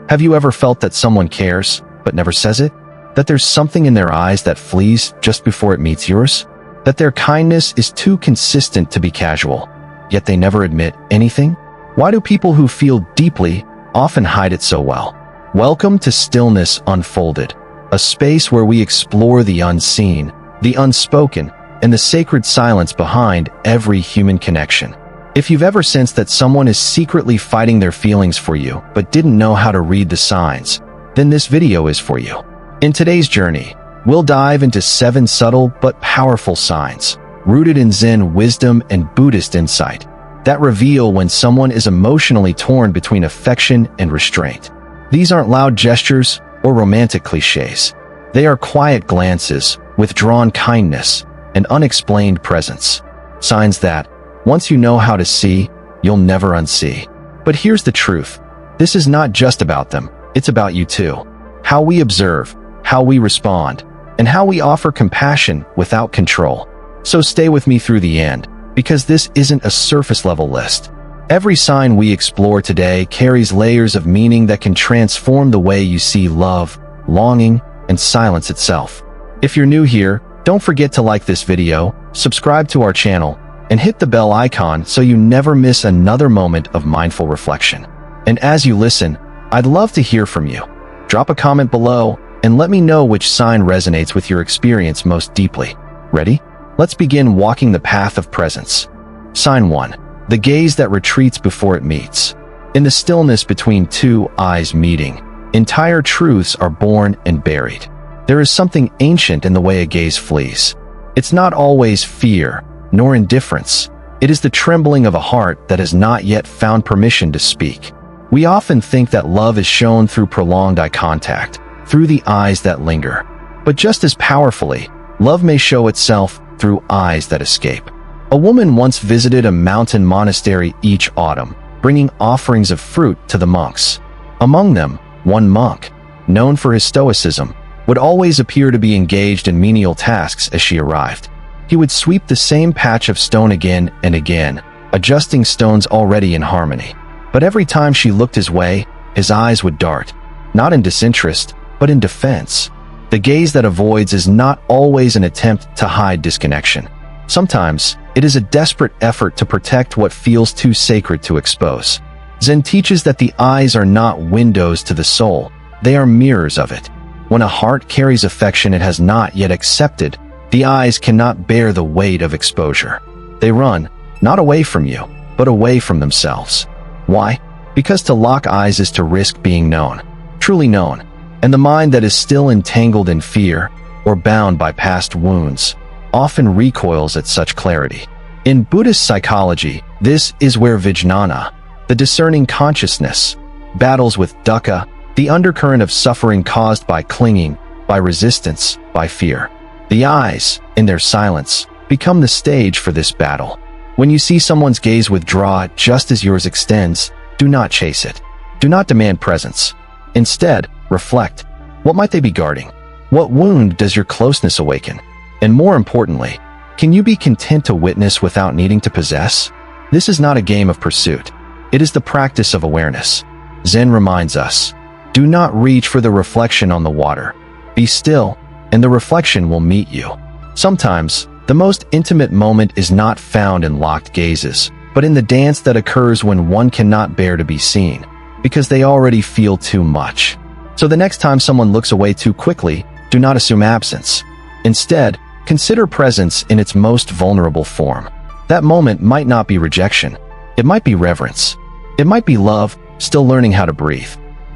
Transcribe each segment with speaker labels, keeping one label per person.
Speaker 1: Have you ever felt that someone cares, but never says it? That there's something in their eyes that flees just before it meets yours? That their kindness is too consistent to be casual, yet they never admit anything? Why do people who feel deeply often hide it so well? Welcome to Stillness Unfolded, a space where we explore the unseen, the unspoken, and the sacred silence behind every human connection. If you've ever sensed that someone is secretly fighting their feelings for you but didn't know how to read the signs, then this video is for you. In today's journey, we'll dive into 7 subtle but powerful signs, rooted in Zen wisdom and Buddhist insight, that reveal when someone is emotionally torn between affection and restraint. These aren't loud gestures or romantic cliches. They are quiet glances, withdrawn kindness, and unexplained presence. Signs that, once you know how to see, you'll never unsee. But here's the truth. This is not just about them, it's about you too. How we observe, how we respond, and how we offer compassion without control. So stay with me through the end, because this isn't a surface-level list. Every sign we explore today carries layers of meaning that can transform the way you see love, longing, and silence itself. If you're new here, don't forget to like this video, subscribe to our channel, and hit the bell icon so you never miss another moment of mindful reflection. And as you listen, I'd love to hear from you. Drop a comment below and let me know which sign resonates with your experience most deeply. Ready? Let's begin walking the path of presence. Sign 1. The gaze that retreats before it meets. In the stillness between two eyes meeting, entire truths are born and buried. There is something ancient in the way a gaze flees. It's not always fear, nor indifference. It is the trembling of a heart that has not yet found permission to speak. We often think that love is shown through prolonged eye contact, through the eyes that linger. But just as powerfully, love may show itself through eyes that escape. A woman once visited a mountain monastery each autumn, bringing offerings of fruit to the monks. Among them, one monk, known for his stoicism, would always appear to be engaged in menial tasks as she arrived. He would sweep the same patch of stone again and again, adjusting stones already in harmony. But every time she looked his way, his eyes would dart, not in disinterest, but in defense. The gaze that avoids is not always an attempt to hide disconnection. Sometimes, it is a desperate effort to protect what feels too sacred to expose. Zen teaches that the eyes are not windows to the soul, they are mirrors of it. When a heart carries affection it has not yet accepted, the eyes cannot bear the weight of exposure. They run, not away from you, but away from themselves. Why? Because to lock eyes is to risk being known, truly known, and the mind that is still entangled in fear or bound by past wounds often recoils at such clarity. In Buddhist psychology, this is where vijnana, the discerning consciousness, battles with dukkha, the undercurrent of suffering caused by clinging, by resistance, by fear. The eyes, in their silence, become the stage for this battle. When you see someone's gaze withdraw just as yours extends, do not chase it. Do not demand presence. Instead, reflect. What might they be guarding? What wound does your closeness awaken? And more importantly, can you be content to witness without needing to possess? This is not a game of pursuit. It is the practice of awareness. Zen reminds us, do not reach for the reflection on the water. Be still, and the reflection will meet you. Sometimes, the most intimate moment is not found in locked gazes, but in the dance that occurs when one cannot bear to be seen, because they already feel too much. So the next time someone looks away too quickly, do not assume absence. Instead, consider presence in its most vulnerable form. That moment might not be rejection. It might be reverence. It might be love, still learning how to breathe.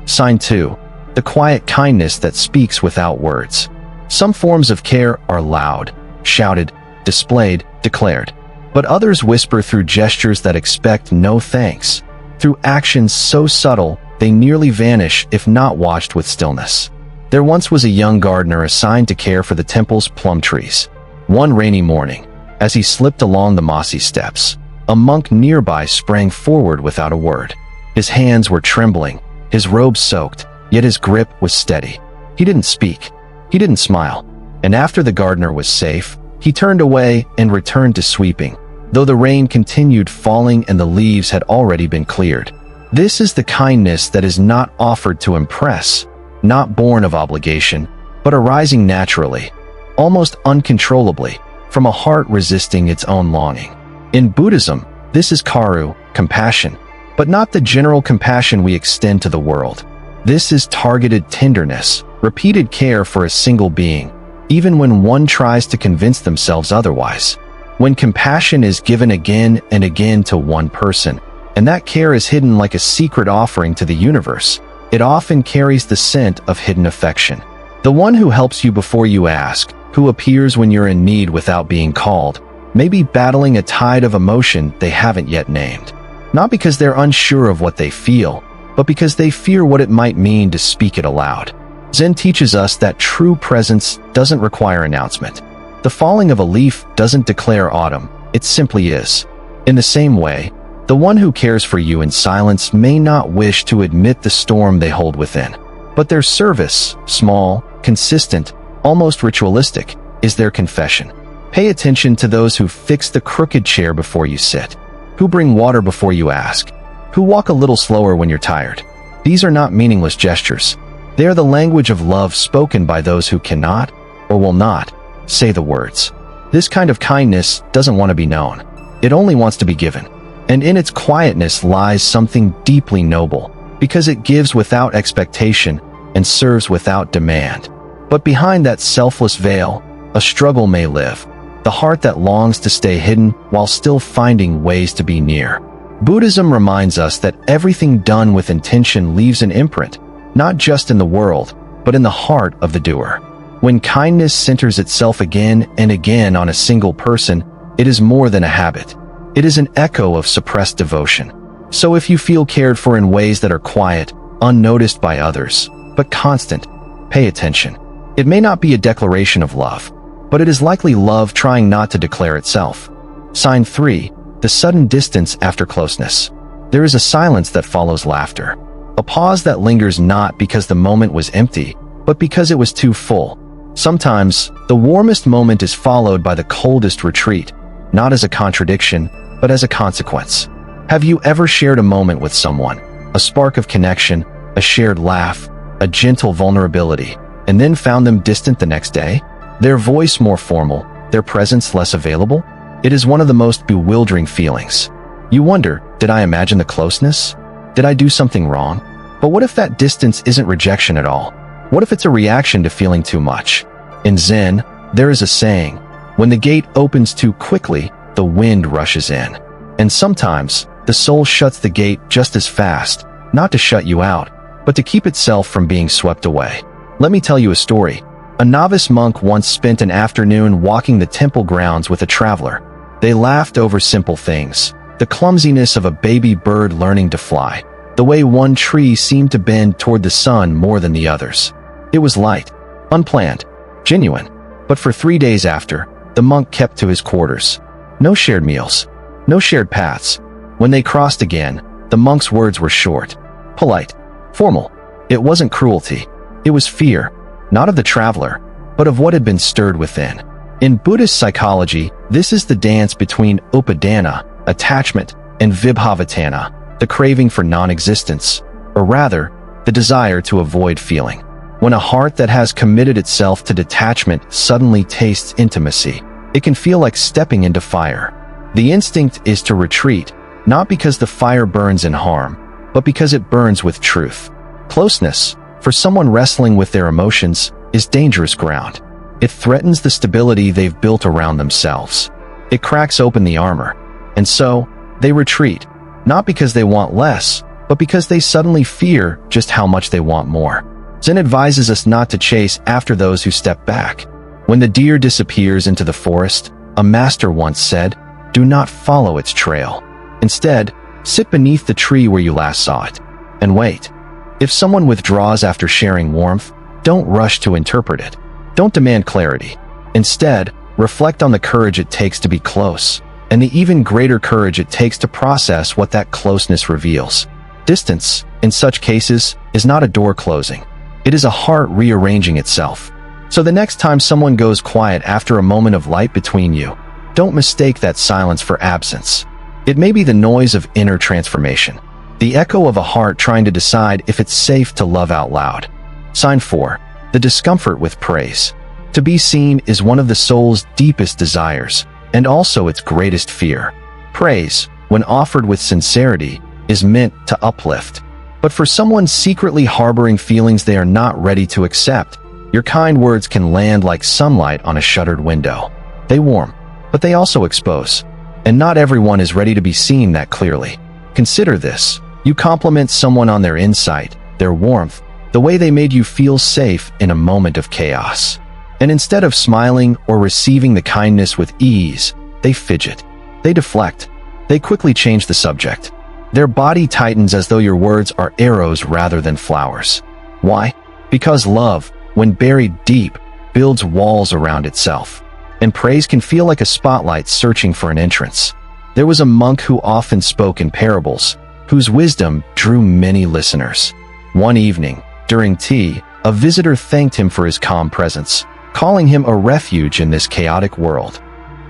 Speaker 1: Sign 2. The quiet kindness that speaks without words. Some forms of care are loud, shouted, displayed, declared. But others whisper through gestures that expect no thanks, through actions so subtle they nearly vanish if not watched with stillness. There once was a young gardener assigned to care for the temple's plum trees. One rainy morning, as he slipped along the mossy steps, a monk nearby sprang forward without a word. His hands were trembling, his robe soaked, yet his grip was steady. He didn't speak. He didn't smile. And after the gardener was safe, he turned away and returned to sweeping, though the rain continued falling and the leaves had already been cleared. This is the kindness that is not offered to impress, not born of obligation, but arising naturally, almost uncontrollably, from a heart resisting its own longing. In Buddhism, this is karu, compassion, but not the general compassion we extend to the world. This is targeted tenderness, repeated care for a single being, even when one tries to convince themselves otherwise. When compassion is given again and again to one person, and that care is hidden like a secret offering to the universe, it often carries the scent of hidden affection. The one who helps you before you ask, who appears when you're in need without being called, may be battling a tide of emotion they haven't yet named. Not because they're unsure of what they feel, but because they fear what it might mean to speak it aloud. Zen teaches us that true presence doesn't require announcement. The falling of a leaf doesn't declare autumn, it simply is. In the same way, the one who cares for you in silence may not wish to admit the storm they hold within. But their service, small, consistent, almost ritualistic, is their confession. Pay attention to those who fix the crooked chair before you sit, who bring water before you ask, who walk a little slower when you're tired. These are not meaningless gestures. They are the language of love spoken by those who cannot, or will not, say the words. This kind of kindness doesn't want to be known. It only wants to be given. And in its quietness lies something deeply noble, because it gives without expectation and serves without demand. But behind that selfless veil, a struggle may live, the heart that longs to stay hidden while still finding ways to be near. Buddhism reminds us that everything done with intention leaves an imprint, not just in the world, but in the heart of the doer. When kindness centers itself again and again on a single person, it is more than a habit. It is an echo of suppressed devotion. So if you feel cared for in ways that are quiet, unnoticed by others, but constant, pay attention. It may not be a declaration of love, but it is likely love trying not to declare itself. Sign 3. The sudden distance after closeness. There is a silence that follows laughter. A pause that lingers not because the moment was empty, but because it was too full. Sometimes, the warmest moment is followed by the coldest retreat, not as a contradiction, but as a consequence. Have you ever shared a moment with someone, a spark of connection, a shared laugh, a gentle vulnerability, and then found them distant the next day? Their voice more formal, their presence less available? It is one of the most bewildering feelings. You wonder, did I imagine the closeness? Did I do something wrong? But what if that distance isn't rejection at all? What if it's a reaction to feeling too much? In Zen, there is a saying, when the gate opens too quickly, the wind rushes in. And sometimes, the soul shuts the gate just as fast, not to shut you out, but to keep itself from being swept away. Let me tell you a story. A novice monk once spent an afternoon walking the temple grounds with a traveler. They laughed over simple things, the clumsiness of a baby bird learning to fly, the way one tree seemed to bend toward the sun more than the others. It was light, unplanned, genuine. But for 3 days after, the monk kept to his quarters. No shared meals, no shared paths. When they crossed again, the monk's words were short, polite, formal. It wasn't cruelty. It was fear, not of the traveler, but of what had been stirred within. In Buddhist psychology, this is the dance between upadana, attachment, and vibhavatana, the craving for non-existence, or rather, the desire to avoid feeling. When a heart that has committed itself to detachment suddenly tastes intimacy, it can feel like stepping into fire. The instinct is to retreat, not because the fire burns in harm, but because it burns with truth. Closeness, for someone wrestling with their emotions, is dangerous ground. It threatens the stability they've built around themselves. It cracks open the armor. And so, they retreat, not because they want less, but because they suddenly fear just how much they want more. Zen advises us not to chase after those who step back. When the deer disappears into the forest, a master once said, do not follow its trail. Instead, sit beneath the tree where you last saw it, and wait. If someone withdraws after sharing warmth, don't rush to interpret it. Don't demand clarity. Instead, reflect on the courage it takes to be close, and the even greater courage it takes to process what that closeness reveals. Distance, in such cases, is not a door closing. It is a heart rearranging itself. So the next time someone goes quiet after a moment of light between you, don't mistake that silence for absence. It may be the noise of inner transformation. the echo of a heart trying to decide if it's safe to love out loud. Sign 4. The discomfort with praise. To be seen is one of the soul's deepest desires, and also its greatest fear. Praise, when offered with sincerity, is meant to uplift. But for someone secretly harboring feelings they are not ready to accept, your kind words can land like sunlight on a shuttered window. They warm, but they also expose. And not everyone is ready to be seen that clearly. Consider this. You compliment someone on their insight, their warmth, the way they made you feel safe in a moment of chaos. And instead of smiling or receiving the kindness with ease, they fidget. They deflect. They quickly change the subject. Their body tightens as though your words are arrows rather than flowers. Why? Because love, when buried deep, builds walls around itself. And praise can feel like a spotlight searching for an entrance. There was a monk who often spoke in parables, whose wisdom drew many listeners. One evening, during tea, a visitor thanked him for his calm presence, calling him a refuge in this chaotic world.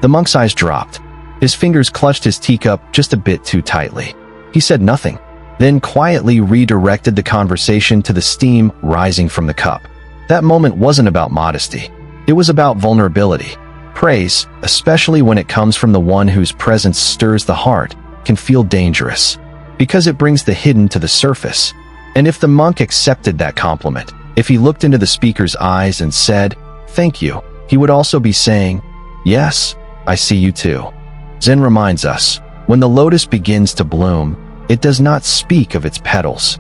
Speaker 1: The monk's eyes dropped. His fingers clutched his teacup just a bit too tightly. He said nothing, then quietly redirected the conversation to the steam rising from the cup. That moment wasn't about modesty. It was about vulnerability. Praise, especially when it comes from the one whose presence stirs the heart, can feel dangerous, because it brings the hidden to the surface. And if the monk accepted that compliment, if he looked into the speaker's eyes and said, "Thank you," he would also be saying, "Yes, I see you too." Zen reminds us, when the lotus begins to bloom, it does not speak of its petals.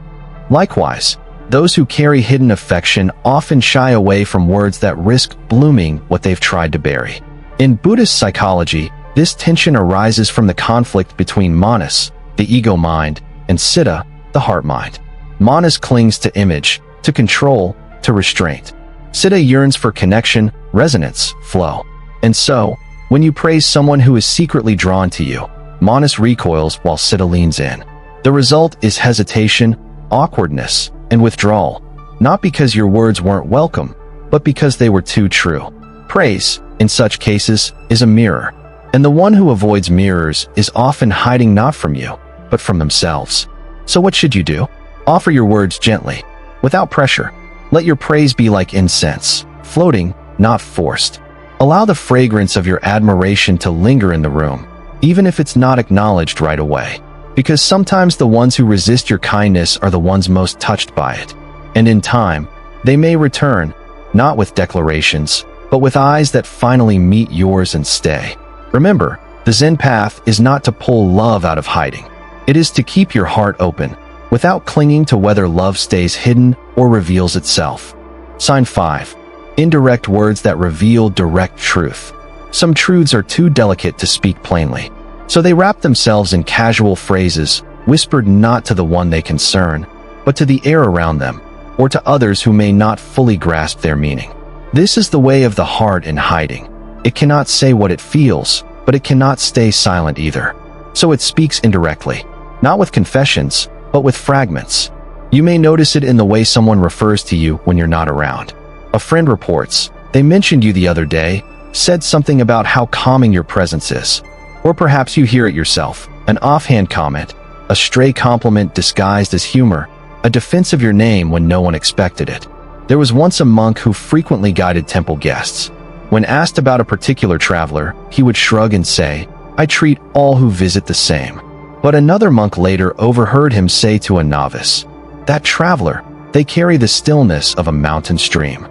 Speaker 1: Likewise, those who carry hidden affection often shy away from words that risk blooming what they've tried to bury. In Buddhist psychology, this tension arises from the conflict between manas, the ego mind, and citta, the heart mind. Manas clings to image, to control, to restraint. Citta yearns for connection, resonance, flow. And so, when you praise someone who is secretly drawn to you, manas recoils while citta leans in. The result is hesitation, awkwardness, and withdrawal, not because your words weren't welcome, but because they were too true. Praise, in such cases, is a mirror, and the one who avoids mirrors is often hiding not from you, but from themselves. So what should you do? Offer your words gently, without pressure. Let your praise be like incense, floating, not forced. Allow the fragrance of your admiration to linger in the room, even if it's not acknowledged right away. Because sometimes the ones who resist your kindness are the ones most touched by it. And in time, they may return, not with declarations, but with eyes that finally meet yours and stay. Remember, the Zen path is not to pull love out of hiding. It is to keep your heart open, without clinging to whether love stays hidden or reveals itself. Sign 5. Indirect words that reveal direct truth. Some truths are too delicate to speak plainly, so they wrap themselves in casual phrases, whispered not to the one they concern, but to the air around them, or to others who may not fully grasp their meaning. This is the way of the heart in hiding. It cannot say what it feels, but it cannot stay silent either. So it speaks indirectly, not with confessions, but with fragments. You may notice it in the way someone refers to you when you're not around. A friend reports, "They mentioned you the other day, said something about how calming your presence is." Or perhaps you hear it yourself, an offhand comment, a stray compliment disguised as humor, a defense of your name when no one expected it. There was once a monk who frequently guided temple guests. When asked about a particular traveler, he would shrug and say, "I treat all who visit the same." But another monk later overheard him say to a novice, "That traveler, they carry the stillness of a mountain stream."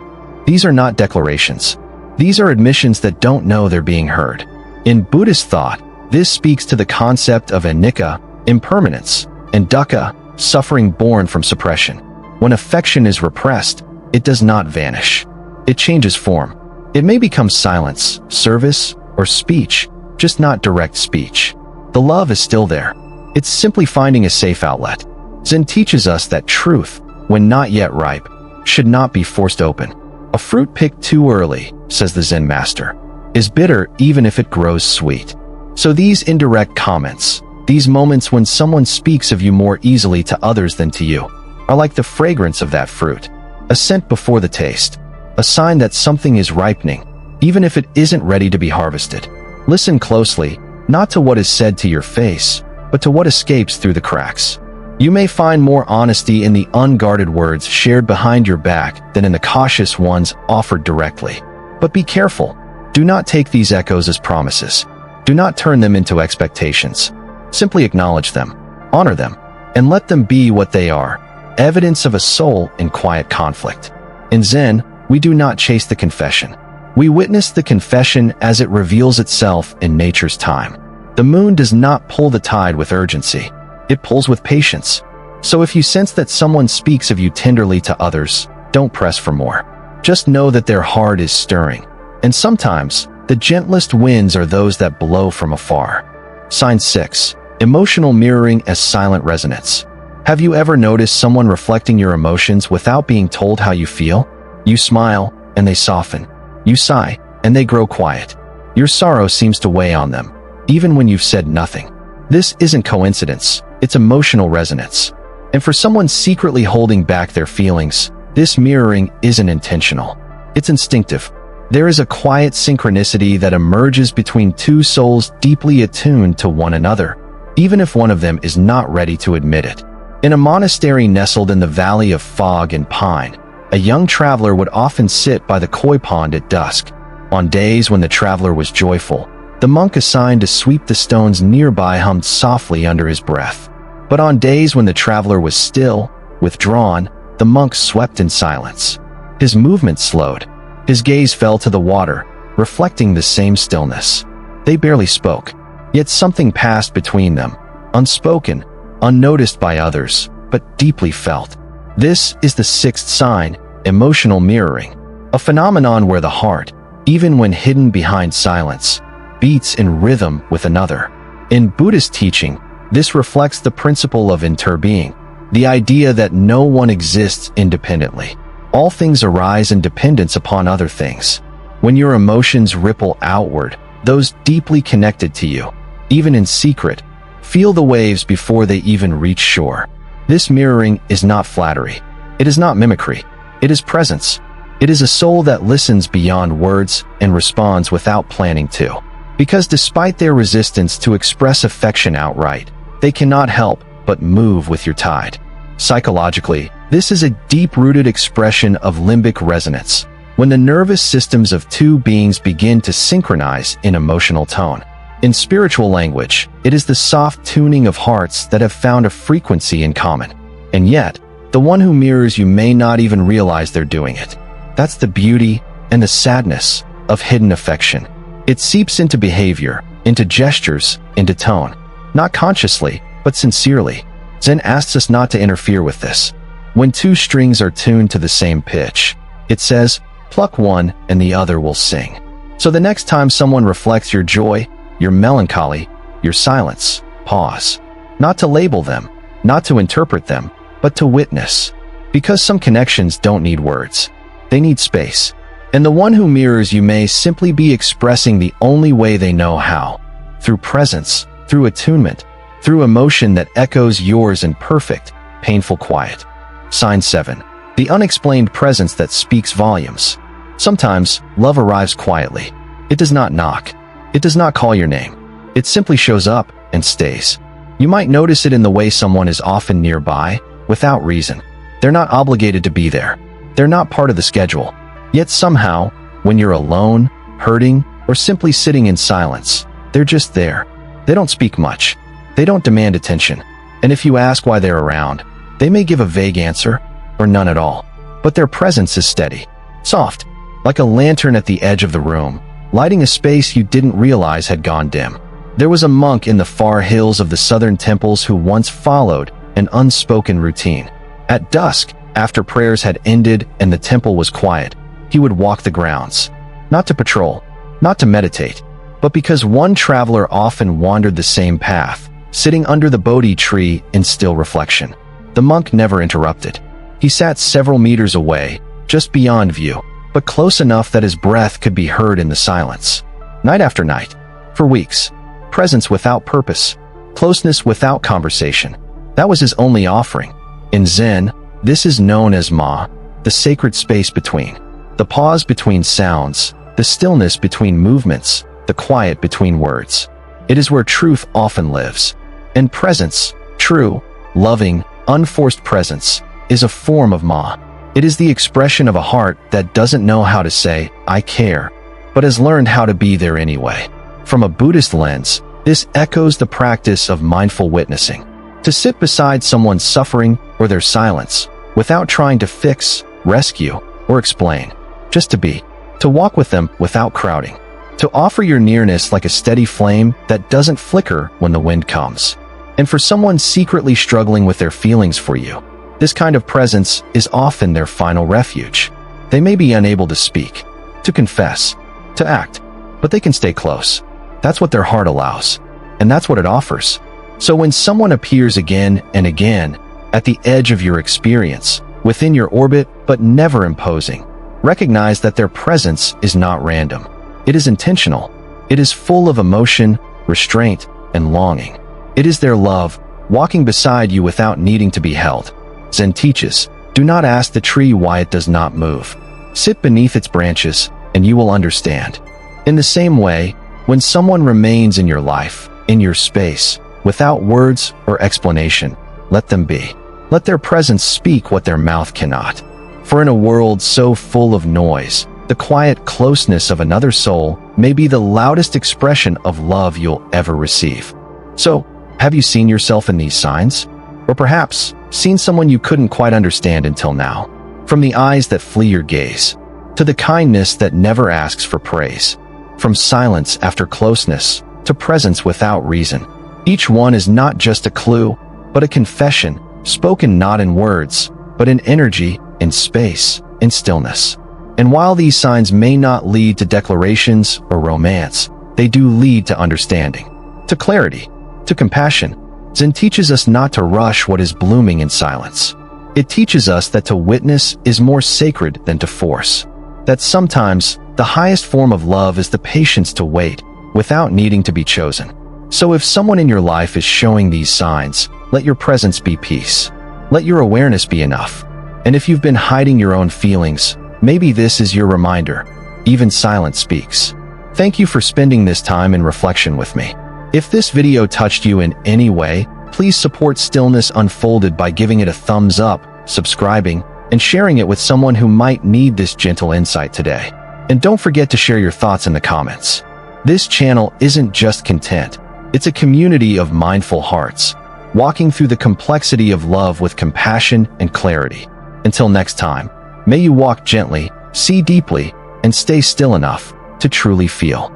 Speaker 1: These are not declarations. These are admissions that don't know they're being heard. In Buddhist thought, this speaks to the concept of anicca, impermanence, and dukkha, suffering born from suppression. When affection is repressed, it does not vanish. It changes form. It may become silence, service, or speech, just not direct speech. The love is still there. It's simply finding a safe outlet. Zen teaches us that truth, when not yet ripe, should not be forced open. A fruit picked too early, says the Zen master, is bitter even if it grows sweet. So these indirect comments, these moments when someone speaks of you more easily to others than to you, are like the fragrance of that fruit, a scent before the taste, a sign that something is ripening, even if it isn't ready to be harvested. Listen closely, not to what is said to your face, but to what escapes through the cracks. You may find more honesty in the unguarded words shared behind your back than in the cautious ones offered directly. But be careful. Do not take these echoes as promises. Do not turn them into expectations. Simply acknowledge them, honor them, and let them be what they are, evidence of a soul in quiet conflict. In Zen, we do not chase the confession. We witness the confession as it reveals itself in nature's time. The moon does not pull the tide with urgency. It pulls with patience. So if you sense that someone speaks of you tenderly to others, don't press for more. Just know that their heart is stirring. And sometimes, the gentlest winds are those that blow from afar. Sign 6. Emotional mirroring as silent resonance. Have you ever noticed someone reflecting your emotions without being told how you feel? You smile, and they soften. You sigh, and they grow quiet. Your sorrow seems to weigh on them, even when you've said nothing. This isn't coincidence, it's emotional resonance. And for someone secretly holding back their feelings, this mirroring isn't intentional. It's instinctive. There is a quiet synchronicity that emerges between two souls deeply attuned to one another, even if one of them is not ready to admit it. In a monastery nestled in the valley of fog and pine, a young traveler would often sit by the koi pond at dusk. On days when the traveler was joyful, the monk assigned to sweep the stones nearby hummed softly under his breath. But on days when the traveler was still, withdrawn, the monk swept in silence. His movement slowed. His gaze fell to the water, reflecting the same stillness. They barely spoke, yet something passed between them, unspoken, unnoticed by others, but deeply felt. This is the sixth sign, emotional mirroring, a phenomenon where the heart, even when hidden behind silence, beats in rhythm with another. In Buddhist teaching, this reflects the principle of interbeing, the idea that no one exists independently. All things arise in dependence upon other things. When your emotions ripple outward, those deeply connected to you, even in secret, feel the waves before they even reach shore. This mirroring is not flattery. It is not mimicry. It is presence. It is a soul that listens beyond words and responds without planning to. Because despite their resistance to express affection outright, they cannot help but move with your tide. Psychologically, this is a deep-rooted expression of limbic resonance, when the nervous systems of two beings begin to synchronize in emotional tone. In spiritual language, it is the soft tuning of hearts that have found a frequency in common. And yet, the one who mirrors you may not even realize they're doing it. That's the beauty and the sadness of hidden affection. It seeps into behavior, into gestures, into tone. Not consciously, but sincerely. Zen asks us not to interfere with this. When two strings are tuned to the same pitch, it says, pluck one and the other will sing. So the next time someone reflects your joy, your melancholy, your silence, pause. Not to label them, not to interpret them, but to witness. Because some connections don't need words. They need space. And the one who mirrors you may simply be expressing the only way they know how. Through presence, through attunement, through emotion that echoes yours in perfect, painful quiet. Sign 7. The unexplained presence that speaks volumes. Sometimes, love arrives quietly. It does not knock. It does not call your name. It simply shows up and stays. You might notice it in the way someone is often nearby, without reason. They're not obligated to be there. They're not part of the schedule. Yet somehow, when you're alone, hurting, or simply sitting in silence, they're just there. They don't speak much. They don't demand attention. And if you ask why they're around, they may give a vague answer, or none at all. But their presence is steady, soft, like a lantern at the edge of the room, lighting a space you didn't realize had gone dim. There was a monk in the far hills of the southern temples who once followed an unspoken routine. At dusk, after prayers had ended and the temple was quiet, he would walk the grounds. Not to patrol, not to meditate, but because one traveler often wandered the same path, sitting under the Bodhi tree in still reflection. The monk never interrupted. He sat several meters away, just beyond view, but close enough that his breath could be heard in the silence. Night after night, for weeks, presence without purpose, closeness without conversation. That was his only offering. In Zen, this is known as Ma, the sacred space between. The pause between sounds, the stillness between movements, the quiet between words. It is where truth often lives. And presence, true, loving, unforced presence, is a form of Ma. It is the expression of a heart that doesn't know how to say, "I care," but has learned how to be there anyway. From a Buddhist lens, this echoes the practice of mindful witnessing. To sit beside someone's suffering or their silence, without trying to fix, rescue, or explain. Just to be. To walk with them without crowding. To offer your nearness like a steady flame that doesn't flicker when the wind comes. And for someone secretly struggling with their feelings for you, this kind of presence is often their final refuge. They may be unable to speak, to confess, to act, but they can stay close. That's what their heart allows, and that's what it offers. So when someone appears again and again, at the edge of your experience, within your orbit but never imposing, recognize that their presence is not random. It is intentional. It is full of emotion, restraint, and longing. It is their love, walking beside you without needing to be held. Zen teaches, do not ask the tree why it does not move. Sit beneath its branches, and you will understand. In the same way, when someone remains in your life, in your space, without words or explanation, let them be. Let their presence speak what their mouth cannot. For in a world so full of noise, the quiet closeness of another soul may be the loudest expression of love you'll ever receive. So, have you seen yourself in these signs? Or perhaps, seen someone you couldn't quite understand until now? From the eyes that flee your gaze, to the kindness that never asks for praise. From silence after closeness, to presence without reason. Each one is not just a clue, but a confession, spoken not in words, but in energy, in space, in stillness. And while these signs may not lead to declarations or romance, they do lead to understanding, to clarity, to compassion. Zen teaches us not to rush what is blooming in silence. It teaches us that to witness is more sacred than to force. That sometimes, the highest form of love is the patience to wait, without needing to be chosen. So if someone in your life is showing these signs, let your presence be peace. Let your awareness be enough. And if you've been hiding your own feelings, maybe this is your reminder. Even silence speaks. Thank you for spending this time in reflection with me. If this video touched you in any way, please support Stillness Unfolded by giving it a thumbs up, subscribing, and sharing it with someone who might need this gentle insight today. And don't forget to share your thoughts in the comments. This channel isn't just content. It's a community of mindful hearts, walking through the complexity of love with compassion and clarity. Until next time, may you walk gently, see deeply, and stay still enough to truly feel.